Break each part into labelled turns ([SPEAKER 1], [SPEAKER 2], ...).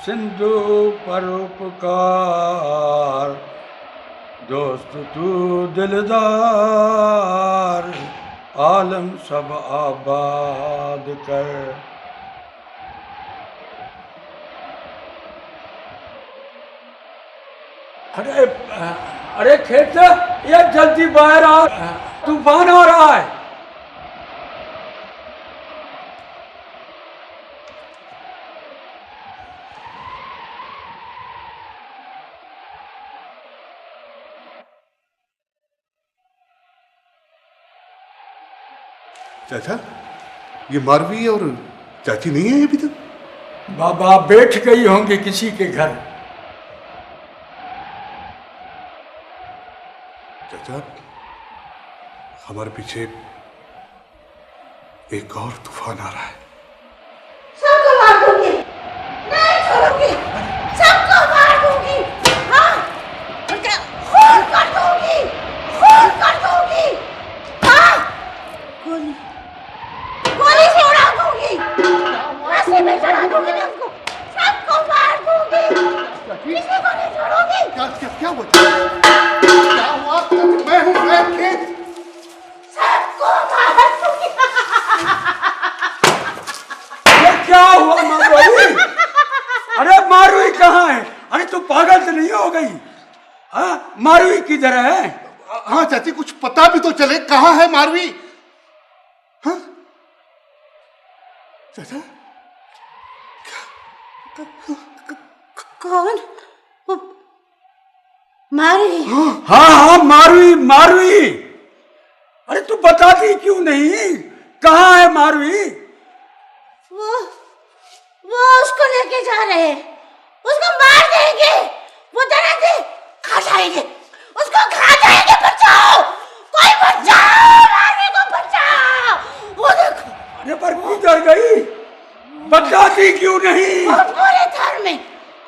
[SPEAKER 1] सिंधु परोपकार, दोस्त तू दिलदार, आलम सब आबाद कर। अरे अरे खेत ये जल्दी बाहर आ, तूफान आ रहा है।
[SPEAKER 2] चाचा, ये मारवी और चाची नहीं है अभी तक?
[SPEAKER 1] बाबा बैठ गई होंगी किसी के घर।
[SPEAKER 2] चाचा, हमारे पीछे एक और तूफान आ रहा है।
[SPEAKER 3] सबको मार दूंगी, नहीं छोड़ूंगी, सबको मार दूंगी। हाँ, खून कर दूंगी, खून कर दूंगी। हाँ, गोली गोली से उड़ा दूंगी, रस्सी में चढ़ा दूंगी मैं उसको, सबको मार दूंगी, किसी को नहीं छोड़ूंगी।
[SPEAKER 2] क्या क्या क्या हुआ? क्या हुआ? मैं हूँ, मैं खेत।
[SPEAKER 3] सबको मार दूंगी।
[SPEAKER 1] ये क्या हुआ मारुई? अरे मारुई कहाँ है? अरे तू पागल तो नहीं हो गई? हाँ, मारुई किधर है?
[SPEAKER 2] हाँ चाची, कुछ पता भी तो चले, कहाँ है मारवी? हाँ चाचा,
[SPEAKER 3] कौन? मारी?
[SPEAKER 1] हाँ हाँ मारुई मारुई। अरे तू बताती क्यों नहीं? कहाँ है मारुई?
[SPEAKER 3] वो उसको लेके जा रहे हैं, उसको मार देंगे, वो दरअसल खा जाएंगे, उसको खा जाएंगे। बचाओ, कोई बचाओ, मारने को बचाओ। वो देखो।
[SPEAKER 1] अरे पर किधर गई? बताती क्यों नहीं?
[SPEAKER 3] और पूरे घर में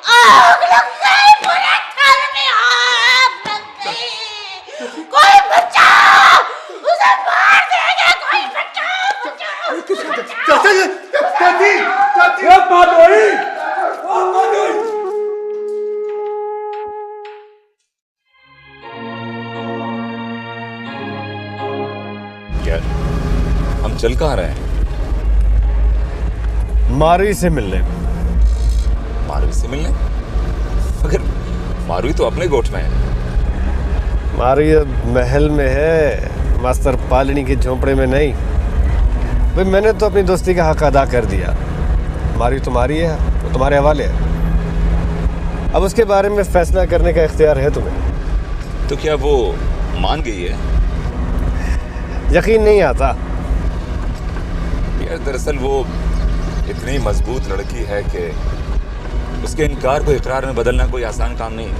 [SPEAKER 3] आग लग गई, पूरे घर में आग लग गई। कोई बचाओ, उसे मार देंगे, कोई बचाओ, बचाओ,
[SPEAKER 2] चाचा, ये चाची, चाची।
[SPEAKER 1] ये मारुई, ओ मारुई।
[SPEAKER 4] यार, हम चल कहाँ रहे हैं?
[SPEAKER 5] मारुई से मिलने।
[SPEAKER 4] मारुई से मिलने? मगर मारुई तो अपने गोठ में है।
[SPEAKER 5] मारुई महल में है, मास्टर पालनी की झोंपड़े में नहीं। भाई मैंने तो अपनी दोस्ती का हक अदा कर दिया। मारुई तुम्हारी है, वो तुम्हारे हवाले है। अब उसके बारे में फैसला करने का इख्तियार है तुम्हें।
[SPEAKER 4] तो क्या वो मान गई है?
[SPEAKER 5] यकीन नहीं आता।
[SPEAKER 4] यार दरअसल वो इतनी मजबूत लड़की है कि उसके इनकार को इकरार में बदलना कोई आसान काम नहीं है।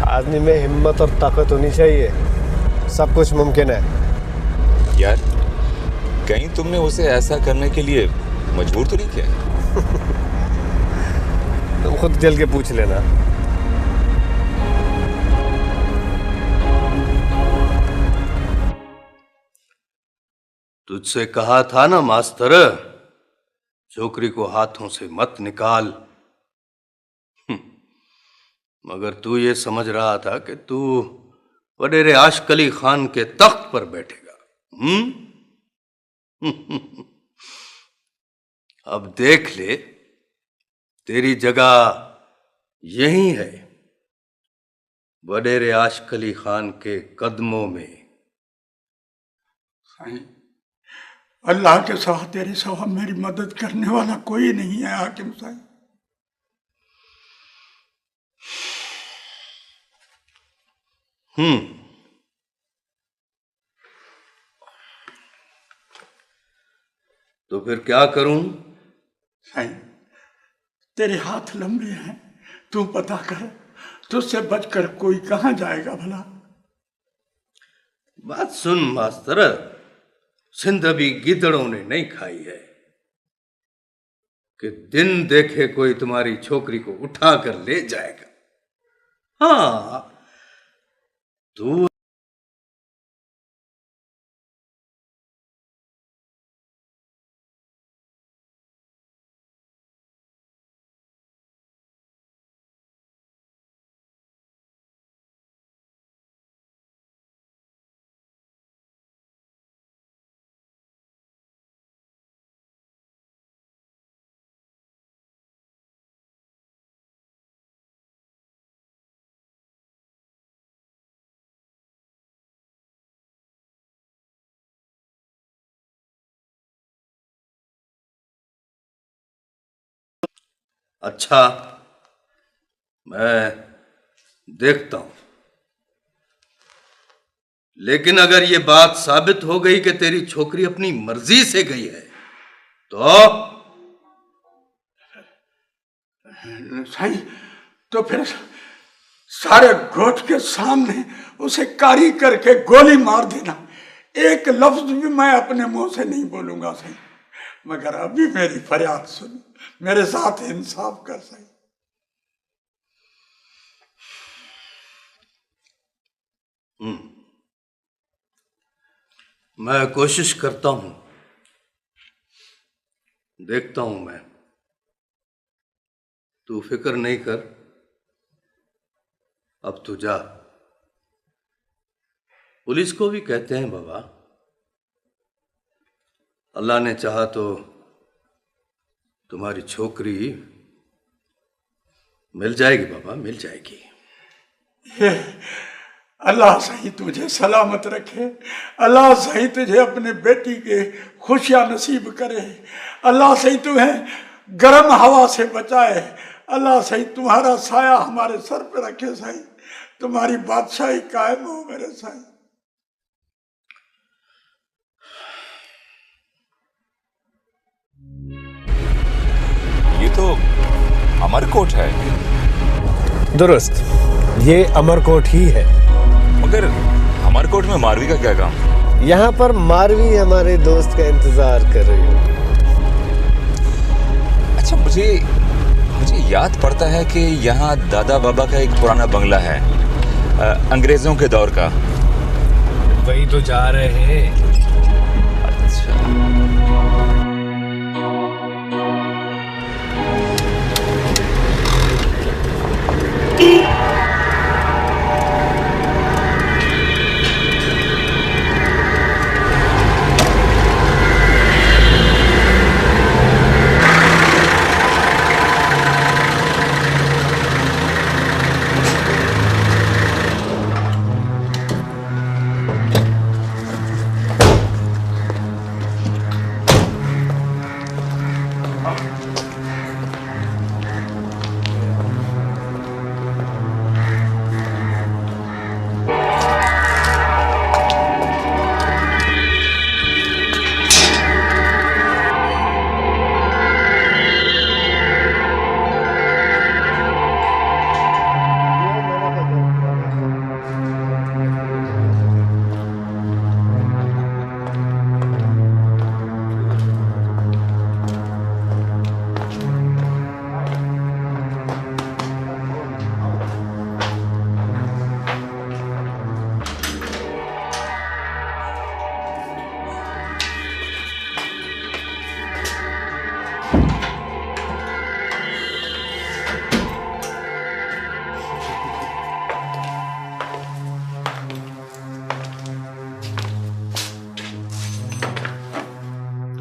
[SPEAKER 5] आदमी में हिम्मत और ताकत होनी चाहिए, सब कुछ मुमकिन है।
[SPEAKER 4] यार कहीं तुमने उसे ऐसा करने के लिए मजबूर तो नहीं किया?
[SPEAKER 5] तुम खुद चल के पूछ लेना।
[SPEAKER 6] तुझसे कहा था ना मास्टर, छोकरी को हाथों से मत निकाल। मगर तू ये समझ रहा था कि तू वडेरे आशिक अली खान के तख्त पर बैठेगा। अब देख ले, तेरी जगह यही है, वडेरे आशिक अली खान के कदमों में।
[SPEAKER 1] अल्लाह के सिवा तेरे सिवा मेरी मदद करने वाला कोई नहीं है हाकिम साहब।
[SPEAKER 6] तो फिर क्या करूं?
[SPEAKER 1] साईं, तेरे हाथ लंबे हैं, तू पता कर, तुझसे बचकर कोई कहाँ जाएगा भला?
[SPEAKER 6] बात सुन मास्टर, सिंध अभी गिदड़ों ने नहीं खाई है कि दिन देखे कोई तुम्हारी छोकरी को उठा कर ले जाएगा। हाँ, तू अच्छा, मैं देखता हूं। लेकिन अगर ये बात साबित हो गई कि तेरी छोकरी अपनी मर्जी से गई है तो
[SPEAKER 1] साईं, तो फिर सारे गोठ के सामने उसे कारी करके गोली मार देना। एक लफ्ज भी मैं अपने मुंह से नहीं बोलूंगा साईं, मगर अभी मेरी फरियाद सुन, मेरे साथ इंसाफ कर साईं।
[SPEAKER 6] मैं कोशिश करता हूं, देखता हूं मैं। तू फिक्र नहीं कर, अब तू जा। पुलिस को भी कहते हैं बाबा, अल्लाह ने चाहा तो तुम्हारी छोकरी मिल जाएगी बाबा, मिल जाएगी।
[SPEAKER 1] अल्लाह सही तुझे सलामत रखे, अल्लाह सही तुझे अपने बेटी के खुशियां नसीब करे, अल्लाह सही तुम्हें गर्म हवा से बचाए, अल्लाह सही तुम्हारा साया हमारे सर पे रखे सही, तुम्हारी बादशाही कायम हो मेरे सही।
[SPEAKER 4] ये तो अमरकोट है।
[SPEAKER 5] दुरुस्त, ये अमरकोट ही है।
[SPEAKER 4] मगर अमरकोट में मारवी का क्या काम?
[SPEAKER 5] यहाँ पर मारवी हमारे दोस्त का इंतजार कर रही है।
[SPEAKER 4] अच्छा, मुझे याद पड़ता है कि यहाँ दादा बाबा का एक पुराना बंगला है, अंग्रेजों के दौर का।
[SPEAKER 5] वही तो जा रहे हैं।
[SPEAKER 4] अच्छा,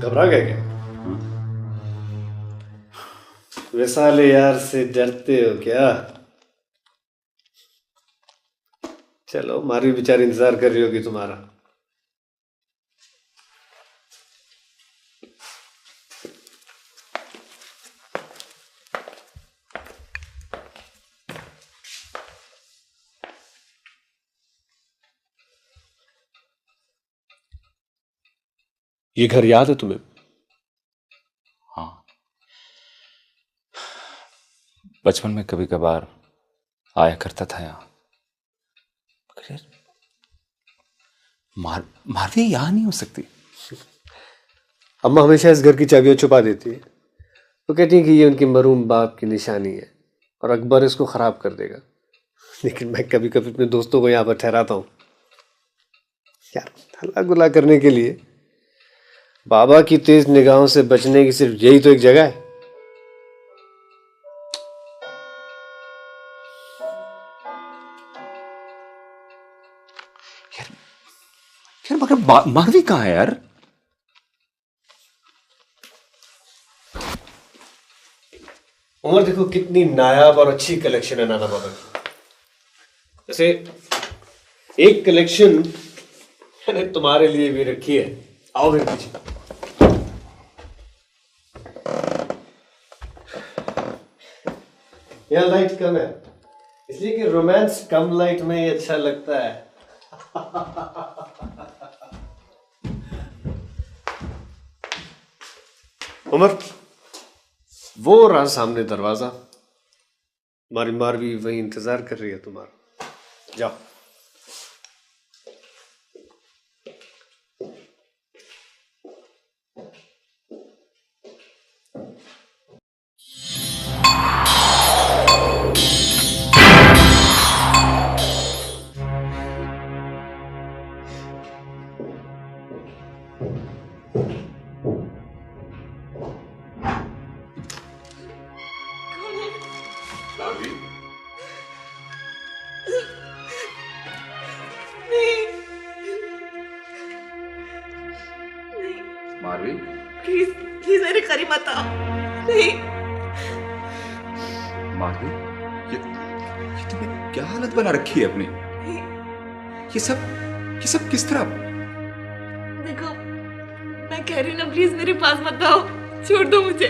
[SPEAKER 5] घबरा गए क्या? वैसाले यार से डरते हो क्या? चलो, मारी बेचारी इंतजार कर रही होगी तुम्हारा। ये घर याद है तुम्हें?
[SPEAKER 4] हाँ, बचपन में कभी कभार आया करता था यहाँ। मारवी यहाँ नहीं हो सकती।
[SPEAKER 5] अम्मा हमेशा इस घर की चाबियां छुपा देती है। वो कहती है कि ये उनके मरूम बाप की निशानी है और अकबर इसको खराब कर देगा। लेकिन मैं कभी कभी अपने दोस्तों को यहाँ पर ठहराता हूँ यार, हल्ला गुल्ला करने के लिए। बाबा की तेज निगाहों से बचने की सिर्फ यही तो एक जगह है।
[SPEAKER 4] यार मगर मारवी कहाँ है यार?
[SPEAKER 5] उमर, देखो कितनी नायाब और अच्छी कलेक्शन है नाना बाबा की। जैसे एक कलेक्शन मैंने तुम्हारे लिए भी रखी है। आओ मेरे पीछे। यहाँ लाइट कम है, इसलिए कि रोमांस कम लाइट में ही अच्छा लगता है। उमर, वो रहा सामने दरवाजा, हमारी मारवी वही इंतजार कर रही है तुम्हारा। जाओ।
[SPEAKER 4] मारवी,
[SPEAKER 3] प्लीज प्लीज मेरे करीब मत आओ। नहीं
[SPEAKER 4] मारवी, ये तुमने क्या हालत बना रखी है अपनी? ये सब किस तरह?
[SPEAKER 3] देखो, मैं कह रही हूँ ना, प्लीज मेरे पास मत आओ, छोड़ दो मुझे।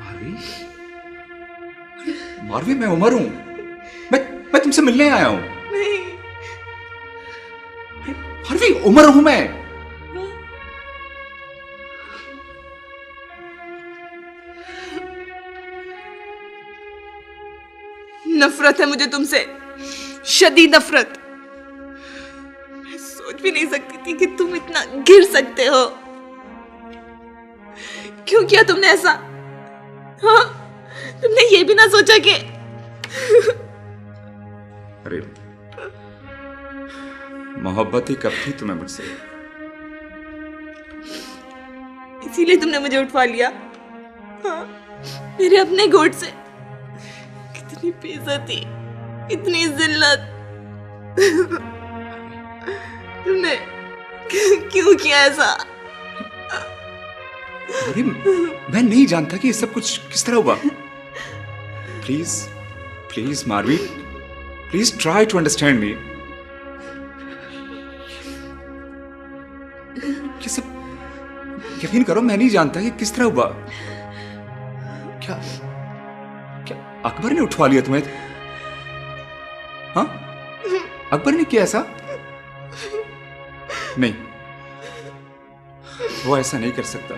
[SPEAKER 4] मारवी, मारवी, मैं उमर हूं। मैं तुमसे मिलने आया हूं।
[SPEAKER 3] नहीं
[SPEAKER 4] मारवी, उमर हूं मैं।
[SPEAKER 3] नफरत है मुझे तुमसे, शदीद नफरत। मैं सोच भी नहीं सकती थी कि तुम इतना गिर सकते हो। क्यों किया तुमने ऐसा? हाँ, तुमने ये भी ना सोचा कि
[SPEAKER 4] अरे, मोहब्बत ही कब थी तुम्हें मुझसे?
[SPEAKER 3] इसीलिए तुमने मुझे उठवा लिया। हाँ, मेरे अपने गोद से। कितनी बेइज्जती, इतनी जिल्लत। तुमने क्यों किया ऐसा?
[SPEAKER 4] अरे, मैं नहीं जानता कि ये सब कुछ किस तरह हुआ। Please please Marvi, please try to understand me. ये सब यकीन करो, मैं नहीं जानता कि किस तरह हुआ। क्या अकबर ने उठवा लिया तुम्हें? हाँ, अकबर ने किया ऐसा? नहीं, वो ऐसा नहीं कर सकता।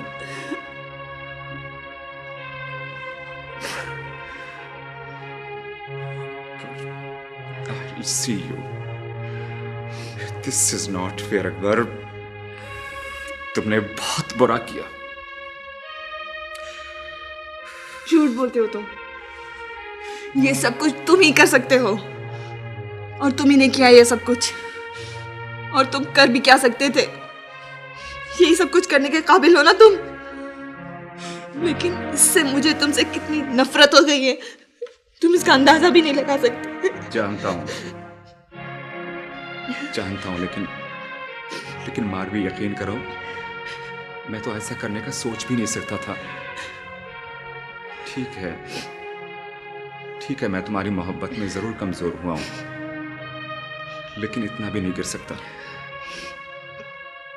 [SPEAKER 4] I see you. This is not fair, Akbar. तुमने बहुत बुरा किया।
[SPEAKER 3] झूठ बोलते हो तुम। ये सब कुछ तुम ही कर सकते हो, और तुम ही ने किया ये सब कुछ। और तुम कर भी क्या सकते थे? यही सब कुछ करने के काबिल हो ना तुम। लेकिन इससे मुझे तुमसे कितनी नफरत हो गई है, तुम इसका अंदाजा भी नहीं लगा सकते।
[SPEAKER 4] जानता हूं, लेकिन मारवी, यकीन करो, मैं तो ऐसा करने का सोच भी नहीं सकता था। ठीक है, मैं तुम्हारी मोहब्बत में जरूर कमजोर हुआ हूं, लेकिन इतना भी नहीं गिर सकता।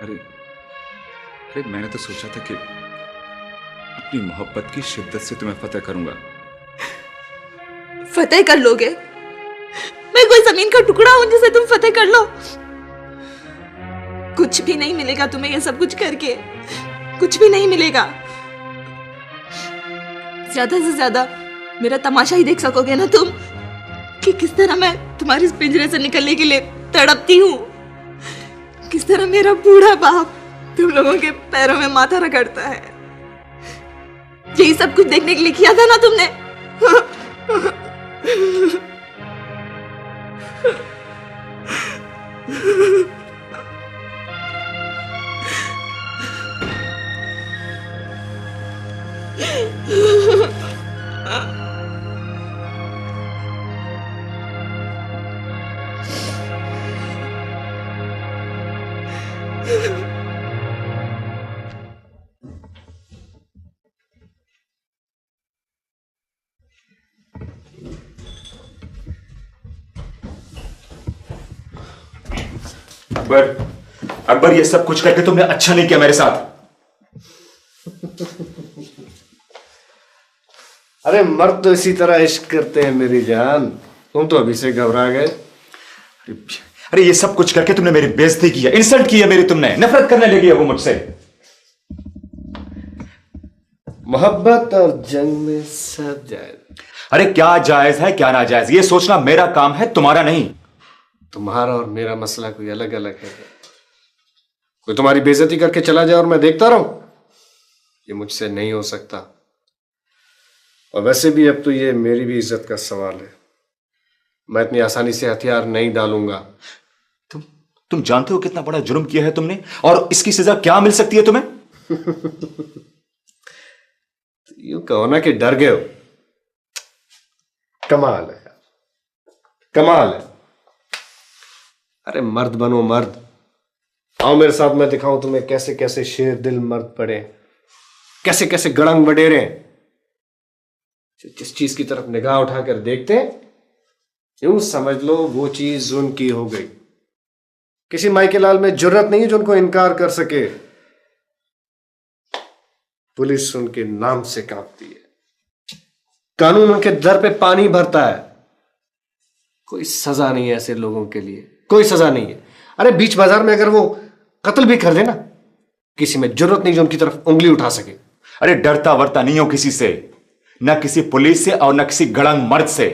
[SPEAKER 4] अरे, मैंने तो सोचा था कि अपनी मोहब्बत की शिद्दत से तुम्हें फतेह करूंगा।
[SPEAKER 3] फतेह कर लोगे? मैं कोई जमीन का टुकड़ा हूं जिसे तुम फतेह कर लो? कुछ भी नहीं मिलेगा तुम्हें ये सब कुछ करके, कुछ भी नहीं मिलेगा। ज्यादा से ज्यादा मेरा तमाशा ही देख सकोगे ना तुम, कि किस तरह मैं तुम्हारे इस पिंजरे से निकलने के लिए तड़पती हूँ, किस तरह मेरा बूढ़ा बाप तुम लोगों के पैरों में माथा रगड़ता है। यही सब कुछ देखने के लिए किया था ना तुमने?
[SPEAKER 4] अकबर, ये सब कुछ करके तुमने अच्छा नहीं किया मेरे साथ।
[SPEAKER 5] अरे मर्द तो इसी तरह इश्क करते हैं मेरी जान, तुम तो अभी से घबरा गए।
[SPEAKER 4] अरे ये सब कुछ करके तुमने मेरी बेइज्जती की है, इंसल्ट की है मेरी, तुमने नफरत करने लगी है वो मुझसे।
[SPEAKER 5] मोहब्बत और जंग में सब जायज।
[SPEAKER 4] अरे क्या जायज है क्या नाजायज, ये सोचना मेरा काम है, तुम्हारा नहीं।
[SPEAKER 5] तुम्हारा और मेरा मसला कोई अलग अलग है। कोई तुम्हारी बेइज्जती करके चला जाए और मैं देखता रहूं, ये मुझसे नहीं हो सकता। और वैसे भी अब तो ये मेरी भी इज्जत का सवाल है, मैं इतनी आसानी से हथियार नहीं डालूंगा।
[SPEAKER 4] तुम जानते हो कितना बड़ा जुर्म किया है तुमने, और इसकी सजा क्या मिल सकती है तुम्हें?
[SPEAKER 5] यूं कहो ना कि डर गए हो। कमाल है, कमाल है। अरे मर्द बनो मर्द, आओ मेरे साथ, मैं दिखाऊं तुम्हें कैसे कैसे शेर दिल मर्द पड़े, कैसे कैसे गड़ंग बडेरे। जिस चीज की तरफ निगाह उठाकर देखते हैं, यूं समझ लो वो चीज उनकी हो गई। किसी माई के लाल में जुर्रत नहीं है जो उनको इनकार कर सके। पुलिस उनके नाम से कांपती है, कानून उनके दर पे पानी भरता है। कोई सजा नहीं है ऐसे लोगों के लिए, कोई सजा नहीं है। अरे बीच बाजार में अगर वो कत्ल भी कर देना, किसी में जरूरत नहीं जो उनकी तरफ उंगली उठा सके।
[SPEAKER 4] अरे डरता वरता नहीं हो किसी से, ना किसी पुलिस से और ना किसी गड़ंग मर्द से,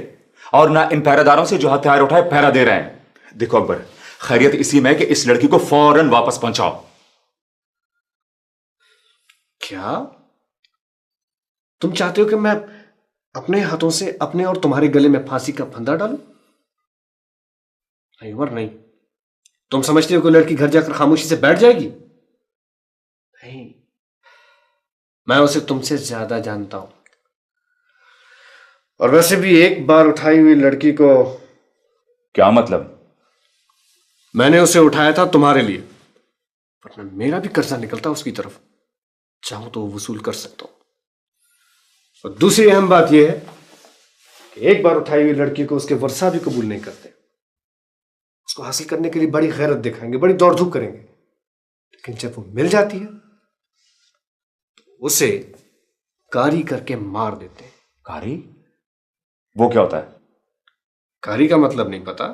[SPEAKER 4] और ना इन पहरेदारों से जो हथियार उठाए पहरा दे रहे हैं। देखो अकबर, खैरियत इसी में है कि इस लड़की को फौरन वापस पहुंचाओ।
[SPEAKER 5] क्या तुम चाहते हो कि मैं अपने हाथों से अपने और तुम्हारे गले में फांसी का फंदा डालूं? नहीं और नहीं। तुम समझते हो कि लड़की घर जाकर खामोशी से बैठ जाएगी? नहीं, मैं उसे तुमसे ज्यादा जानता हूं। और वैसे भी एक बार उठाई हुई लड़की को।
[SPEAKER 4] क्या मतलब?
[SPEAKER 5] मैंने उसे उठाया था तुम्हारे लिए, वरना मेरा भी कर्जा निकलता उसकी तरफ, चाहूं तो वसूल कर सकता हूं। और दूसरी अहम बात यह है कि एक बार उठाई हुई लड़की को उसके वर्षा भी कबूल नहीं करते। उसको हासिल करने के लिए बड़ी गैरत दिखाएंगे, बड़ी दौड़ धूप करेंगे, लेकिन जब वो मिल जाती है तो उसे कारी करके मार देते हैं।
[SPEAKER 4] कारी? वो क्या होता है?
[SPEAKER 5] कारी का मतलब नहीं पता?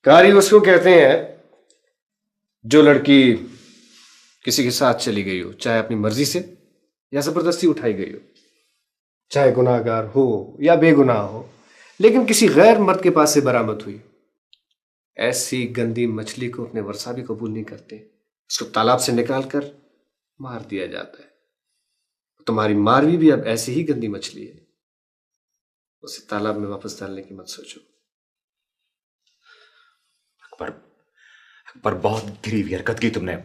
[SPEAKER 5] कारी उसको कहते हैं जो लड़की किसी के साथ चली गई हो, चाहे अपनी मर्जी से या जबरदस्ती उठाई गई हो, चाहे गुनाहगार हो या बेगुनाह हो, लेकिन किसी गैर मर्द के पास से बरामद हुई। ऐसी गंदी मछली को अपने वर्षा भी कबूल नहीं करते, उसको तालाब से निकालकर मार दिया जाता है। तुम्हारी मारवी भी अब ऐसी ही गंदी मछली है, उसे तालाब में वापस डालने की मत सोचो।
[SPEAKER 4] पर बहुत गिरी हुई हरकत की तुमने,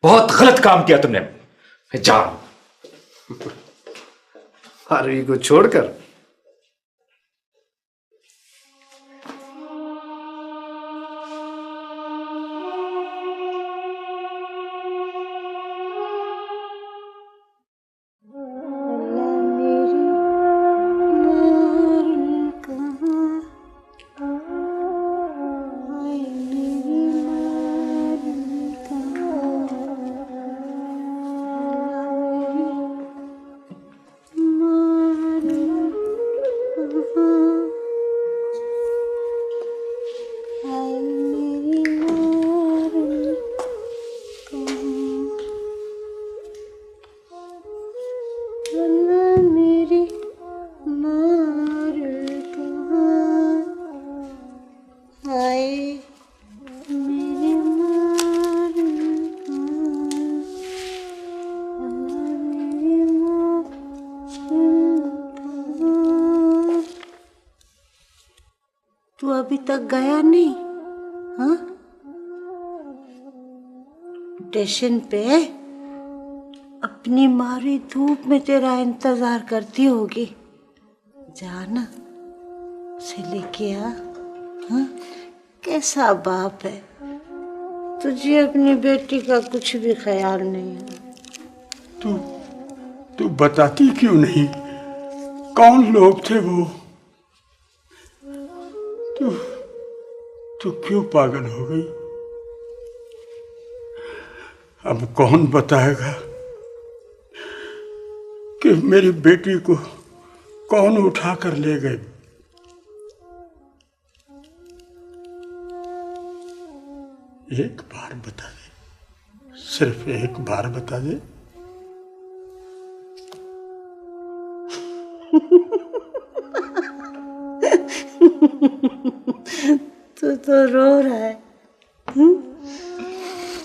[SPEAKER 4] बहुत गलत काम किया तुमने। जा
[SPEAKER 5] आरवी को छोड़कर।
[SPEAKER 3] तू अभी तक गया नहीं? हाँ, स्टेशन पे अपनी मारी धूप में तेरा इंतजार करती होगी। जाना, उसे लेके आ। हाँ, कैसा बाप है, तुझे अपनी बेटी का कुछ भी ख्याल नहीं है।
[SPEAKER 1] तू बताती क्यों नहीं? कौन लोग थे वो? तू क्यों पागल हो गई? अब कौन बताएगा? कि मेरी बेटी को कौन उठा कर ले गए। एक बार बता दे, सिर्फ एक बार बता दे।
[SPEAKER 3] तू तो रो रहा है।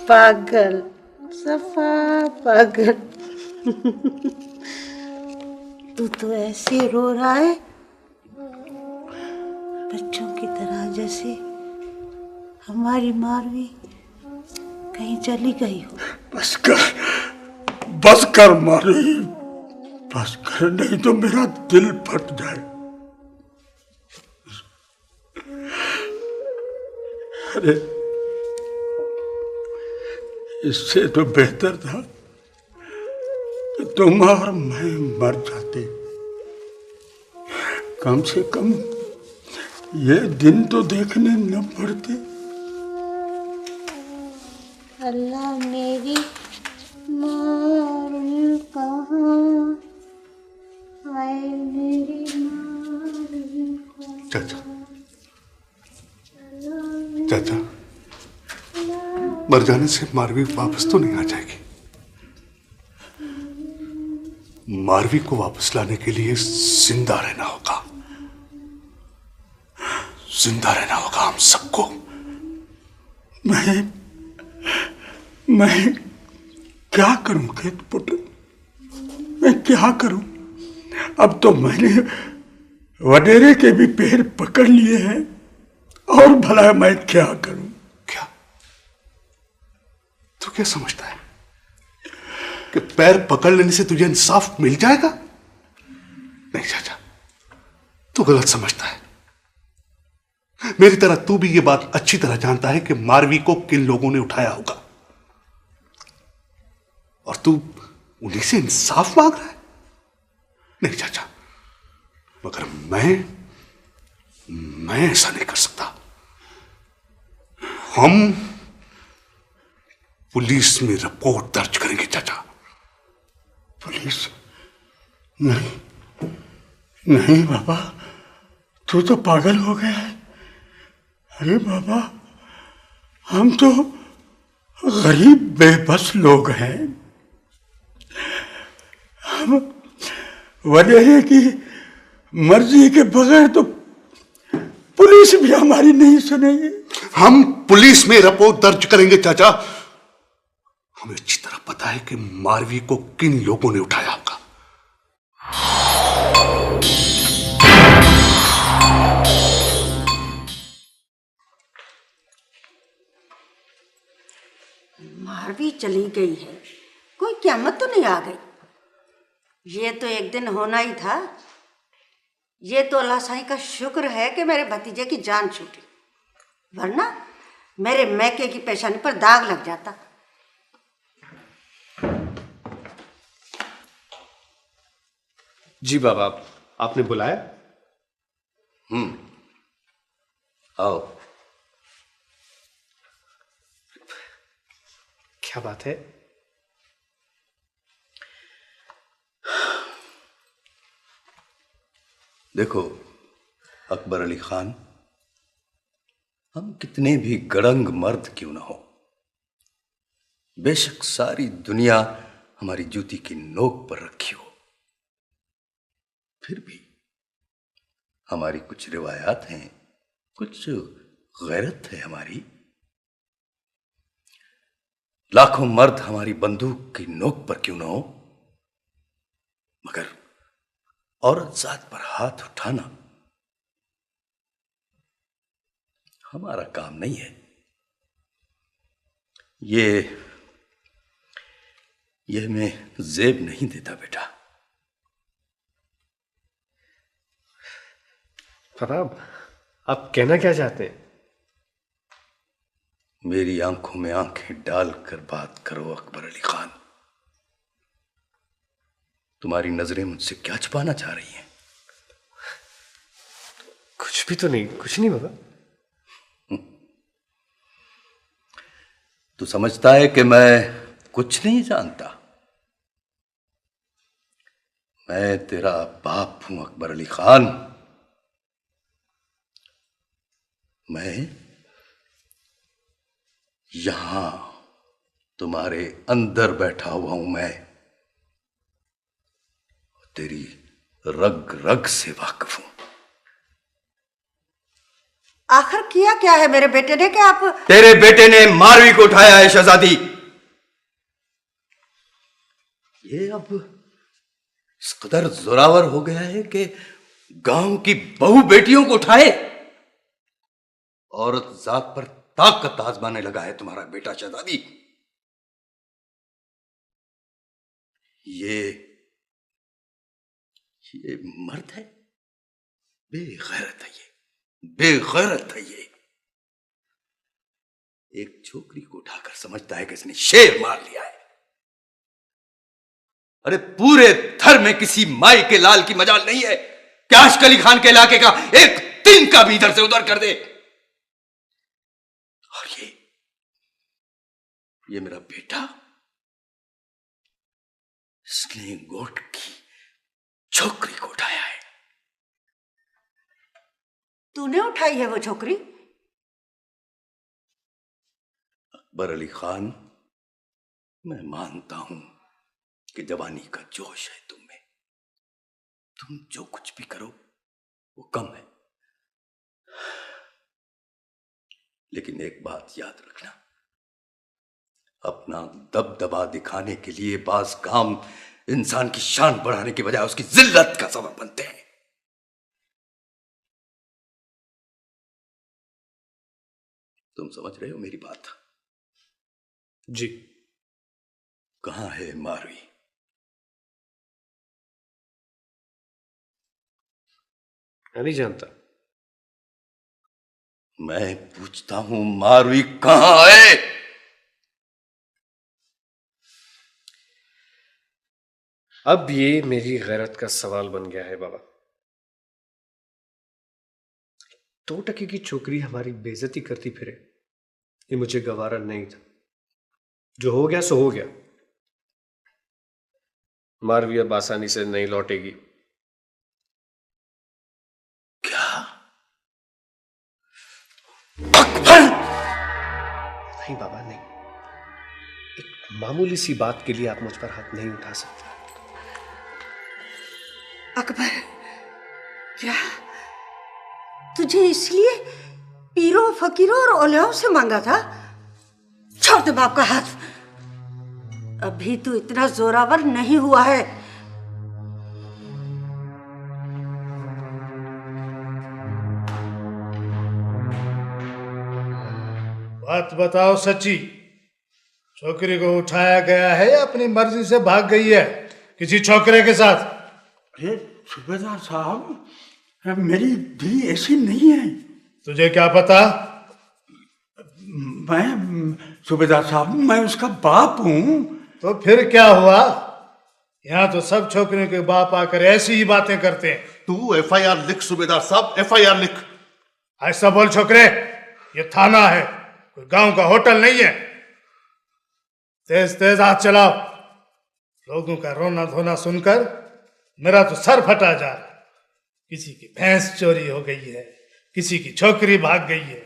[SPEAKER 3] पागल, सफा पागल। तू तो ऐसे रो रहा है बच्चों की तरह, जैसे हमारी मारवी कहीं चली गई हो।
[SPEAKER 1] बस कर मारी, बस कर, नहीं तो मेरा दिल फट जाए। अरे इससे तो बेहतर था कि तुम और मैं मर जाते। कम से कम ये दिन तो देखने न पड़ते।
[SPEAKER 3] अल्लाह मेरी मारवी कहाँ, हाय मेरी मारवी कहाँ।
[SPEAKER 2] चाचा, चाचा, मर जाने से मारवी वापस तो नहीं आ जाएगी। मारवी को वापस लाने के लिए जिंदा रहना होगा, जिंदा रहना होगा हम सबको।
[SPEAKER 1] मैं क्या करूं खेत पुत्र, मैं क्या करूं? अब तो मैंने वडेरे के भी पैर पकड़ लिए हैं, और भला मैं क्या करूं?
[SPEAKER 2] क्या तू क्या समझता है कि पैर पकड़ लेने से तुझे इंसाफ मिल जाएगा? नहीं चाचा, तू गलत समझता है। मेरी तरह तू भी ये बात अच्छी तरह जानता है कि मारवी को किन लोगों ने उठाया होगा, और तू उन्हीं से इंसाफ मांग रहा है। नहीं चाचा, मगर मैं ऐसा नहीं कर सकता। हम पुलिस में रिपोर्ट दर्ज करेंगे चाचा।
[SPEAKER 1] पुलिस? नहीं नहीं बाबा, तू तो पागल हो गया है। अरे बाबा, हम तो गरीब बेबस लोग हैं। हम वडेरे की मर्जी के बगैर तो पुलिस भी हमारी नहीं सुनेगी।
[SPEAKER 2] हम पुलिस में रिपोर्ट दर्ज करेंगे चाचा। हमें अच्छी तरह पता है कि मारवी को किन लोगों ने उठाया होगा।
[SPEAKER 3] मारवी चली गई है, कोई क़यामत तो नहीं आ गई। ये तो एक दिन होना ही था। ये तो अल्लाह साईं का शुक्र है कि मेरे भतीजे की जान छूटी, वरना मेरे मैके की पेशानी पर दाग लग जाता।
[SPEAKER 5] जी बाबा, आपने बुलाया?
[SPEAKER 6] आओ।
[SPEAKER 5] क्या बात है?
[SPEAKER 6] देखो अकबर अली खान, हम कितने भी गड़ंग मर्द क्यों ना हो, बेशक सारी दुनिया हमारी जूती की नोक पर रखी हो, फिर भी हमारी कुछ रिवायात हैं, कुछ गैरत है हमारी। लाखों मर्द हमारी बंदूक की नोक पर क्यों ना हो, मगर औरत जात पर हाथ उठाना हमारा काम नहीं है। ये मैं जेब नहीं देता बेटा।
[SPEAKER 5] पापा, आप कहना क्या चाहते हैं?
[SPEAKER 6] मेरी आंखों में आंखें डालकर बात करो अकबर अली खान। तुम्हारी नजरें मुझसे क्या छुपाना चाह रही हैं?
[SPEAKER 5] कुछ भी तो नहीं, कुछ नहीं बाबा।
[SPEAKER 6] तू समझता है कि मैं कुछ नहीं जानता, मैं तेरा बाप हूं अकबर अली खान। मैं यहां तुम्हारे अंदर बैठा हुआ हूं। मैं तेरी रग रग से वाकिफ हूं।
[SPEAKER 3] आखिर किया क्या है मेरे बेटे ने कि आप?
[SPEAKER 6] तेरे बेटे ने मारवी को उठाया है शहजादी। ये अब इस कदर जोरावर हो गया है कि गांव की बहू बेटियों को उठाए। औरत जात पर ताकत आजमाने लगा है तुम्हारा बेटा शहजादी। ये मर्द है, बेगैरत है। ये बेगैरत है। ये एक छोकरी को उठाकर समझता है कि इसने शेर मार लिया है। अरे पूरे थर में किसी माई के लाल की मजाल नहीं है कि आशिक अली खान के इलाके का एक तीन का भी इधर से उधर कर दे। और ये मेरा बेटा, इसने गोट की छोकरी को उठाया है।
[SPEAKER 3] तूने उठाई है वो छोकरी?
[SPEAKER 6] अकबर अली खान, मैं मानता हूं कि जवानी का जोश है तुम में। तुम जो कुछ भी करो वो कम है। लेकिन एक बात याद रखना, अपना दबदबा दिखाने के लिए बाज काम इंसान की शान बढ़ाने के बजाय उसकी जिल्लत का सबब बनते हैं। तुम समझ रहे हो मेरी बात?
[SPEAKER 5] जी।
[SPEAKER 6] कहां है मारवी?
[SPEAKER 5] मैं नहीं जानता।
[SPEAKER 6] मैं पूछता हूं मारवी कहां है?
[SPEAKER 5] अब ये मेरी गैरत का सवाल बन गया है बाबा। 2 टके की छोकरी हमारी बेइज्जती करती फिरे, ये मुझे गवारा नहीं था। जो हो गया सो हो गया। मारवी अब आसानी से नहीं लौटेगी।
[SPEAKER 6] क्या? अकबर!
[SPEAKER 5] नहीं बाबा, नहीं। एक मामूली सी बात के लिए आप मुझ पर हाथ नहीं उठा सकते।
[SPEAKER 3] अकबर, क्या तुझे इसलिए पीरों फकीरों और औलियाओं से मांगा था? छोड़ दे बाप का हाथ। अभी तू इतना जोरावर नहीं हुआ है।
[SPEAKER 7] बात बताओ सच्ची, छोकरी को उठाया गया है या अपनी मर्जी से भाग गई है किसी छोकरे के साथ?
[SPEAKER 1] अरे सूबेदार साहब, मेरी धी ऐसी नहीं है।
[SPEAKER 7] तुझे क्या पता?
[SPEAKER 1] मैं सूबेदार साहब, मैं उसका बाप हूँ।
[SPEAKER 7] तो फिर क्या हुआ? यहाँ तो सब छोकरियों के बाप आकर ऐसी ही बातें करते हैं।
[SPEAKER 2] तू FIR लिख सूबेदार साहब, FIR लिख।
[SPEAKER 7] ऐसा बोल छोकरे, ये थाना है, कोई गांव का होटल नहीं है। तेज तेज हाथ चलाओ। लोगों का रोना धोना सुनकर मेरा तो सर फटा जा रहा है। किसी की भैंस चोरी हो गई है, किसी की छोकरी भाग गई है।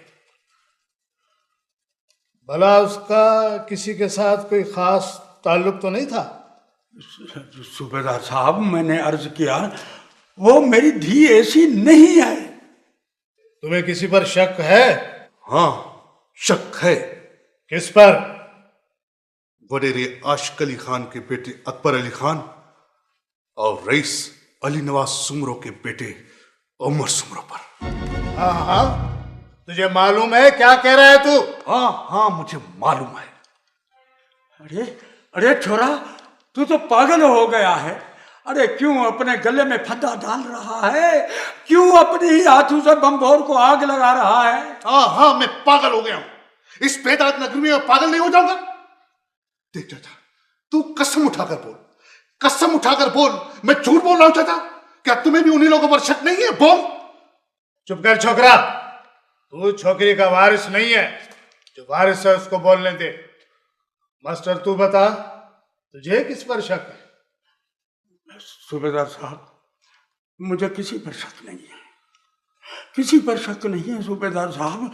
[SPEAKER 7] भला उसका किसी के साथ कोई खास ताल्लुक तो नहीं था?
[SPEAKER 1] सूबेदार साहब, मैंने अर्ज किया, वो मेरी धी ऐसी नहीं है।
[SPEAKER 7] तुम्हें किसी पर शक है?
[SPEAKER 2] हाँ, शक है।
[SPEAKER 7] किस पर?
[SPEAKER 2] वडेरे आशिक अली खान के बेटे अकबर अली खान और रईस अली नवाज सुमरो के बेटे उमर सुमरो पर।
[SPEAKER 7] हाँ हाँ, तुझे मालूम है क्या कह रहा है तू?
[SPEAKER 2] हाँ हाँ, मुझे मालूम है।
[SPEAKER 1] अरे अरे छोरा, तू तो पागल हो गया है। अरे क्यों अपने गले में फंदा डाल रहा है? क्यों अपने ही हाथों से बमभोर को आग लगा रहा है?
[SPEAKER 2] हाँ हाँ, मैं पागल हो गया हूं। इस बेदारत नगरी में मैं पागल नहीं हो जाऊंगा? देख चाचा, तू कसम उठाकर बोल, कसम उठाकर बोल, मैं झूठ बोल रहा हूं चाचा? क्या तुम्हें भी उन्हीं लोगों पर शक नहीं है? बोल।
[SPEAKER 7] चुप कर छोकरा, तू छोकरी का वारिस नहीं है। जो वारिस है उसको बोलने दे। मास्टर तू बता, तुझे किस पर शक है?
[SPEAKER 1] सूबेदार साहब, मुझे किसी पर शक नहीं है, किसी पर शक नहीं है सूबेदार साहब।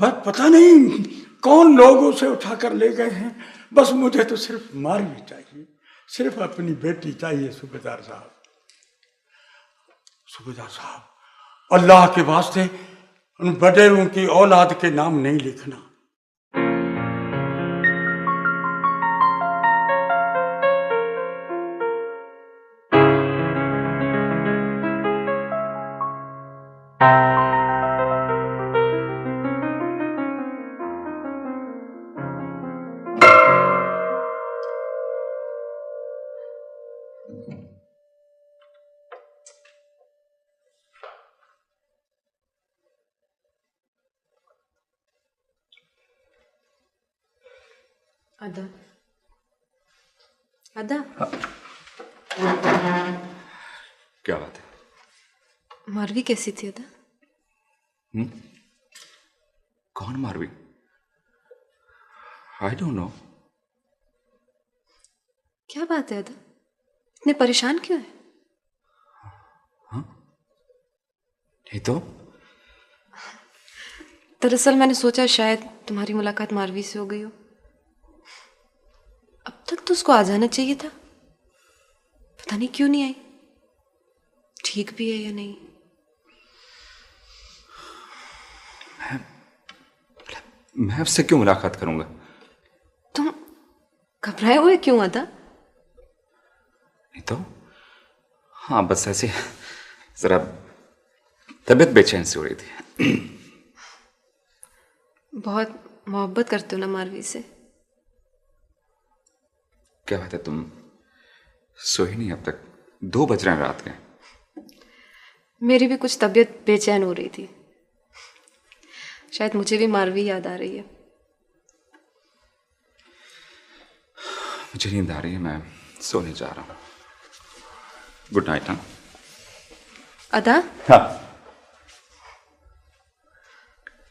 [SPEAKER 1] बस पता नहीं कौन लोग उसे उठाकर ले गए हैं। बस मुझे तो सिर्फ मारवी चाहिए, सिर्फ अपनी बेटी चाहिए सूबेदार साहब। सूबेदार साहब, अल्लाह के वास्ते उन बडेरों की औलाद के नाम नहीं लिखना।
[SPEAKER 8] अदा, अदा,
[SPEAKER 4] क्या बात है?
[SPEAKER 8] मारवी कैसी थी अदा?
[SPEAKER 4] कौन मारवी? I don't know.
[SPEAKER 8] क्या बात है अदा, इतने परेशान क्यों है?
[SPEAKER 4] हाँ, नहीं तो
[SPEAKER 8] दरअसल मैंने सोचा शायद तुम्हारी मुलाकात मारवी से हो गई हो। अब तक तो उसको आ जाना चाहिए था, पता नहीं क्यों नहीं आई। ठीक भी है या नहीं?
[SPEAKER 4] मैं उससे क्यों मुलाकात करूंगा?
[SPEAKER 8] तुम घबराए हुए क्यों अदा?
[SPEAKER 4] नहीं तो हाँ, बस ऐसे जरा तबीयत बेचैन सी हो रही थी।
[SPEAKER 8] बहुत मोहब्बत करते हो ना मारवी से?
[SPEAKER 4] क्या बात है, तुम सोई नहीं अब तक? 2 बज रहे हैं रात के।
[SPEAKER 8] मेरी भी कुछ तबीयत बेचैन हो रही थी, शायद मुझे भी मारवी याद आ रही है।
[SPEAKER 4] मुझे नींद आ रही है, मैं सोने जा रहा हूँ। Good night. हाँ
[SPEAKER 8] अदा,
[SPEAKER 4] हाँ।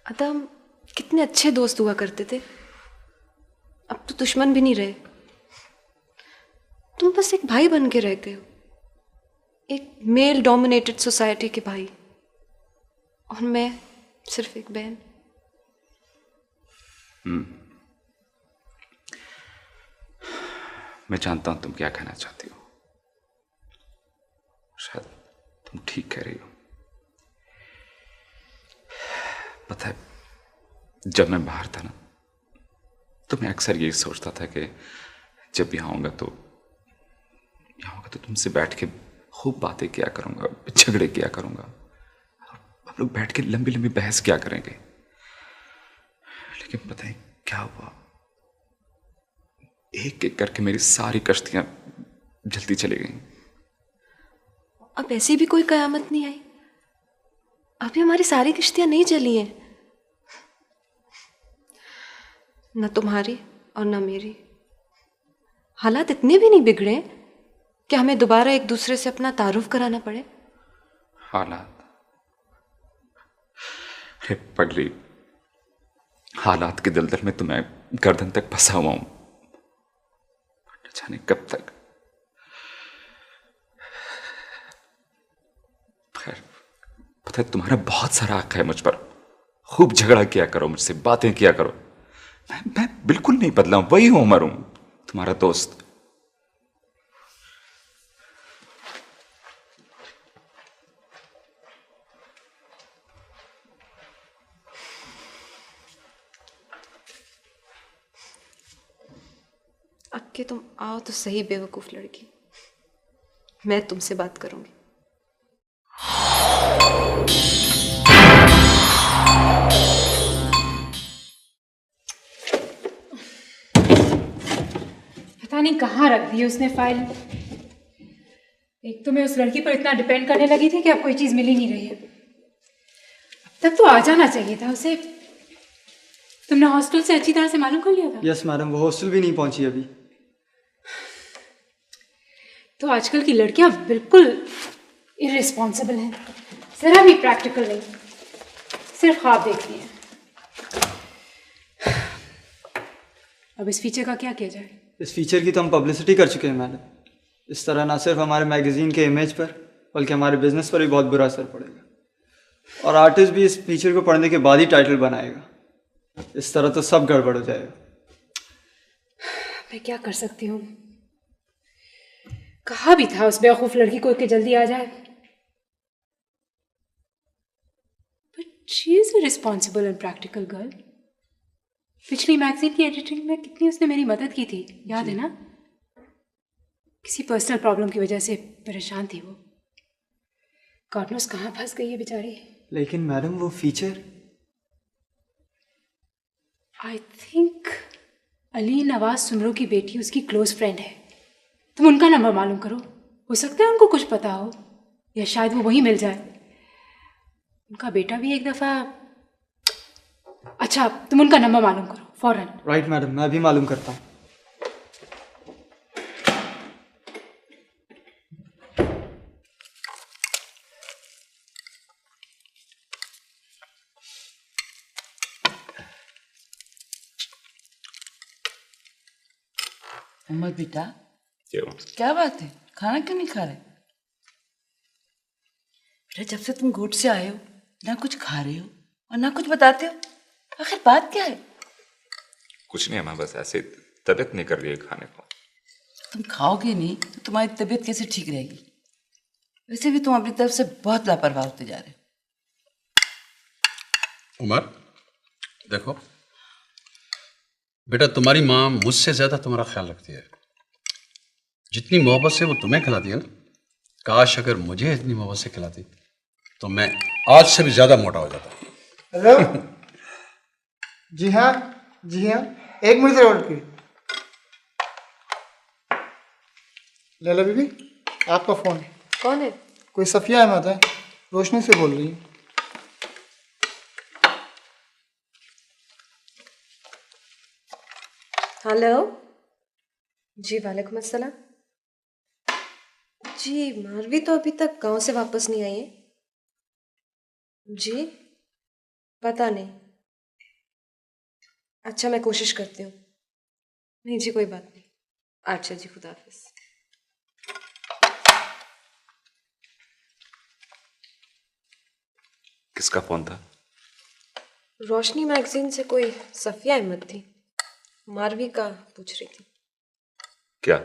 [SPEAKER 8] अदा, हम कितने अच्छे दोस्त हुआ करते थे, अब तो दुश्मन भी नहीं रहे। तुम बस एक भाई बन के रह गए हो, एक मेल डोमिनेटेड सोसाइटी के भाई, और मैं सिर्फ एक बहन।
[SPEAKER 4] मैं जानता हूं तुम क्या कहना चाहती हो, शायद तुम ठीक कह रही हो। पता है, जब मैं बाहर था ना, तो मैं अक्सर यही सोचता था कि जब यहाँ आऊंगा तो तुमसे बैठ के खूब बातें किया करूंगा, झगड़े किया करूंगा, हम लोग बैठ के लंबी लंबी बहस किया करेंगे। लेकिन पता है क्या हुआ? एक एक करके मेरी सारी कश्तियां जलती चली गईं।
[SPEAKER 8] अब ऐसी भी कोई कयामत नहीं आई, अभी हमारी सारी किश्तियां नहीं जली हैं, न तुम्हारी और न मेरी। हालात इतने भी नहीं बिगड़े कि हमें दोबारा एक दूसरे से अपना तारुफ कराना पड़े।
[SPEAKER 4] हालात? अरे पगली, हालात के दलदल में तो मैं गर्दन तक फंसा हुआ हूं, न जाने कब तक। खैर, पता है तुम्हारा बहुत सारा हक है मुझ पर, खूब झगड़ा किया करो मुझसे, बातें किया करो। मैं बिल्कुल नहीं बदला हूं, वही हूं, उमर हूं, तुम्हारा दोस्त।
[SPEAKER 8] अब के तुम आओ तो सही बेवकूफ लड़की, मैं तुमसे बात करूंगी।
[SPEAKER 9] पता नहीं कहाँ रख दी उसने फाइल। एक तो मैं उस लड़की पर इतना डिपेंड करने लगी थी कि अब कोई चीज मिल ही नहीं रही है। अब तक तो आ जाना चाहिए था उसे। तुमने हॉस्टल से अच्छी तरह से मालूम कर लिया था?
[SPEAKER 10] यस मैडम, वो हॉस्टल भी नहीं पहुंची अभी।
[SPEAKER 9] तो आजकल की लड़कियां बिल्कुल इररिस्पॉन्सिबल हैं, जरा भी प्रैक्टिकल नहीं, सिर्फ ख्वाब देखती हैं। अब इस फीचर का क्या किया जाए?
[SPEAKER 10] इस फीचर की तो हम पब्लिसिटी कर चुके हैं मैडम, इस तरह ना सिर्फ हमारे मैगजीन के इमेज पर बल्कि हमारे बिजनेस पर भी बहुत बुरा असर पड़ेगा। और आर्टिस्ट भी इस फीचर को पढ़ने के बाद ही टाइटल बनाएगा। इस तरह तो सब गड़बड़ हो जाएगा।
[SPEAKER 9] मैं क्या कर सकती हूँ? कहा भी था उस बेवकूफ लड़की को कि जल्दी आ जाए। But she is a responsible and practical girl. पिछली मैगजीन की एडिटिंग में कितनी उसने मेरी मदद की थी, याद है ना? किसी पर्सनल प्रॉब्लम की वजह से परेशान थी वो। गॉड नोस कहाँ फंस गई है बेचारी।
[SPEAKER 10] लेकिन मैडम वो feature,
[SPEAKER 9] I think Ali Nawaz Soomro की बेटी उसकी क्लोज फ्रेंड है। तुम उनका नंबर मालूम करो, हो सकता है उनको कुछ पता हो, या शायद वो वहीं मिल जाए। उनका बेटा भी एक दफ़ा। अच्छा, तुम उनका नंबर मालूम करो फौरन।
[SPEAKER 10] राइट मैडम, मैं भी मालूम करता हूँ।
[SPEAKER 11] उमर बेटा, क्या बात है, खाना क्यों नहीं खा रहे? बेटा, जब से तुम गोट से आए हो ना कुछ खा रहे हो और ना कुछ बताते हो। आखिर बात क्या है?
[SPEAKER 4] कुछ नहीं अम्मा, बस ऐसे तबीयत नहीं कर रही है खाने को।
[SPEAKER 11] तुम खाओगे नहीं तो तुम्हारी तबीयत कैसे ठीक रहेगी? वैसे भी तुम अपनी तरफ से बहुत लापरवाह होते जा रहे हो।
[SPEAKER 2] उमर देखो बेटा, तुम्हारी माँ मुझसे ज्यादा तुम्हारा ख्याल रखती है। जितनी मोहब्बत से वो तुम्हें खिलाती है ना, काश अगर मुझे इतनी मोहब्बत से खिलाती तो मैं आज से भी ज्यादा मोटा हो जाता।
[SPEAKER 12] हेलो। जी हाँ, एक मिनट से होल्ड की। लैला बीबी, आपका फोन।
[SPEAKER 8] कौन है?
[SPEAKER 12] कोई सफिया अहमद है, रोशनी से बोल रही है।
[SPEAKER 8] हेलो जी, वालेकुम अस्सलाम। जी, मारवी तो अभी तक गांव से वापस नहीं आई है। जी, पता नहीं। अच्छा, मैं कोशिश करती हूँ। नहीं जी, कोई बात नहीं। अच्छा जी, खुदा हाफिज।
[SPEAKER 4] किसका फोन था?
[SPEAKER 8] रोशनी मैगजीन से कोई सफिया अहमद थी, मारवी का पूछ रही थी।
[SPEAKER 4] क्या?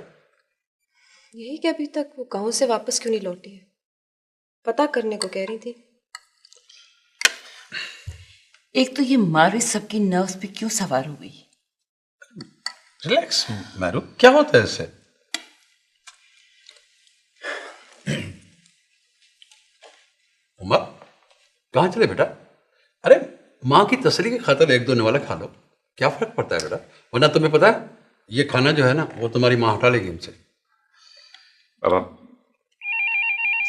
[SPEAKER 8] यही कि अभी तक वो गांव से वापस क्यों नहीं लौटी है, पता करने को कह रही थी।
[SPEAKER 11] एक तो ये मारवी सबकी नर्व्स पे क्यों सवार हो गई?
[SPEAKER 2] रिलैक्स मैरू, क्या होता है इससे? उमर कहाँ चले बेटा? अरे माँ की तसल्ली की खातिर एक दो निवाला खा लो, क्या फर्क पड़ता है बेटा? वरना तुम्हें पता है ये खाना जो है ना वो तुम्हारी माँ हटा लेगी हमसे।
[SPEAKER 4] बाबा,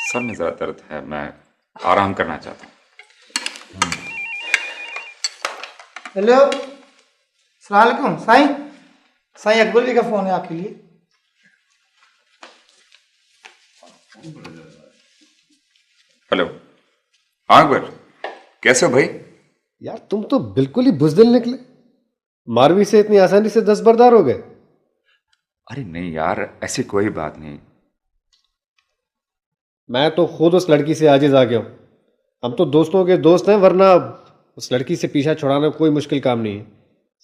[SPEAKER 4] सर में जरा दर्द है, मैं आराम करना चाहता हूँ।
[SPEAKER 12] हेलो, अस्सलाम वालेकुम। साईं अकबर जी का फोन है आपके लिए।
[SPEAKER 4] हेलो, हाँ अकबर, कैसे हो भाई?
[SPEAKER 5] यार तुम तो बिल्कुल ही बुजदिल निकले। मारवी से इतनी आसानी से दस्तबरदार हो गए?
[SPEAKER 4] अरे नहीं यार, ऐसी कोई बात नहीं।
[SPEAKER 5] मैं तो खुद उस लड़की से आजिज आ गया हूं। हम तो दोस्तों के दोस्त हैं, वरना उस लड़की से पीछा छुड़ाना कोई मुश्किल काम नहीं है।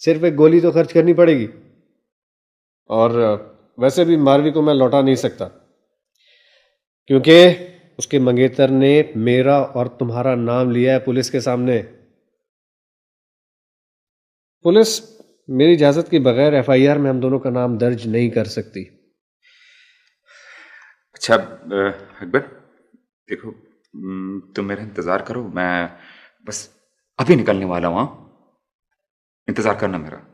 [SPEAKER 5] सिर्फ एक गोली तो खर्च करनी पड़ेगी। और वैसे भी मारवी को मैं लौटा नहीं सकता, क्योंकि उसके मंगेतर ने मेरा और तुम्हारा नाम लिया है पुलिस के सामने। पुलिस मेरी इजाजत के बगैर एफआईआर में हम दोनों का नाम दर्ज नहीं कर सकती।
[SPEAKER 4] अच्छा अकबर, देखो तुम मेरा इंतजार करो, मैं बस अभी निकलने वाला हूँ। इंतजार करना मेरा।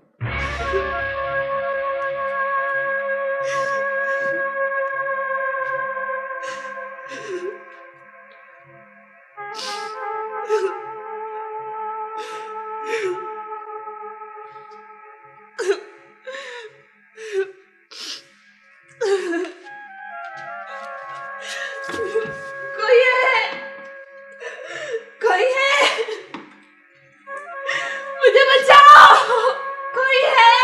[SPEAKER 3] कोई है, मुझे बचाओ, कोई है।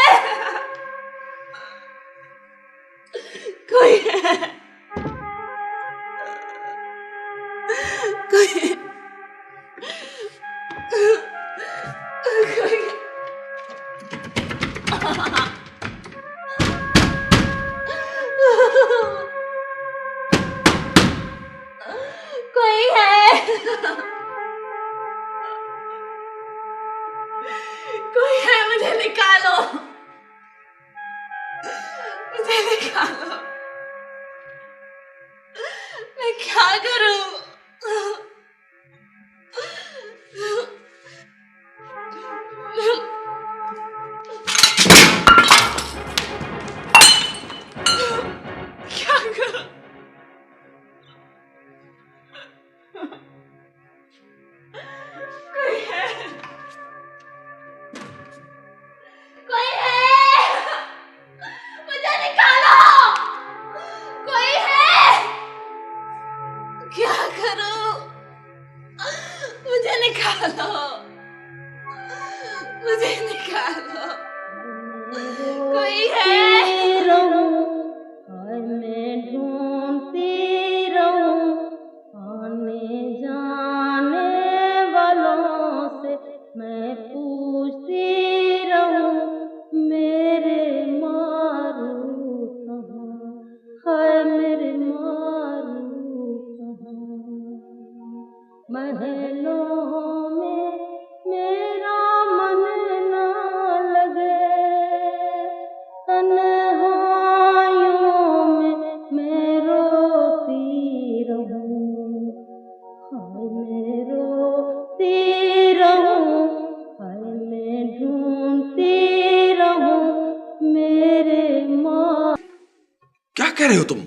[SPEAKER 3] गई है। हाय मैं ढूंढती रहूं आने जाने वालों से, मैं पूछती रहूं मेरे मारू कहाँ, हाय मेरे मारू कहाँ। महलों में मेरा मन ना लगे, तन्हाइयों में मैं रोती रहूं, हाय मैं रोती रहूं, हाय मैं ढूंढती रहूं मेरे माँ।
[SPEAKER 6] क्या कह रहे हो तुम?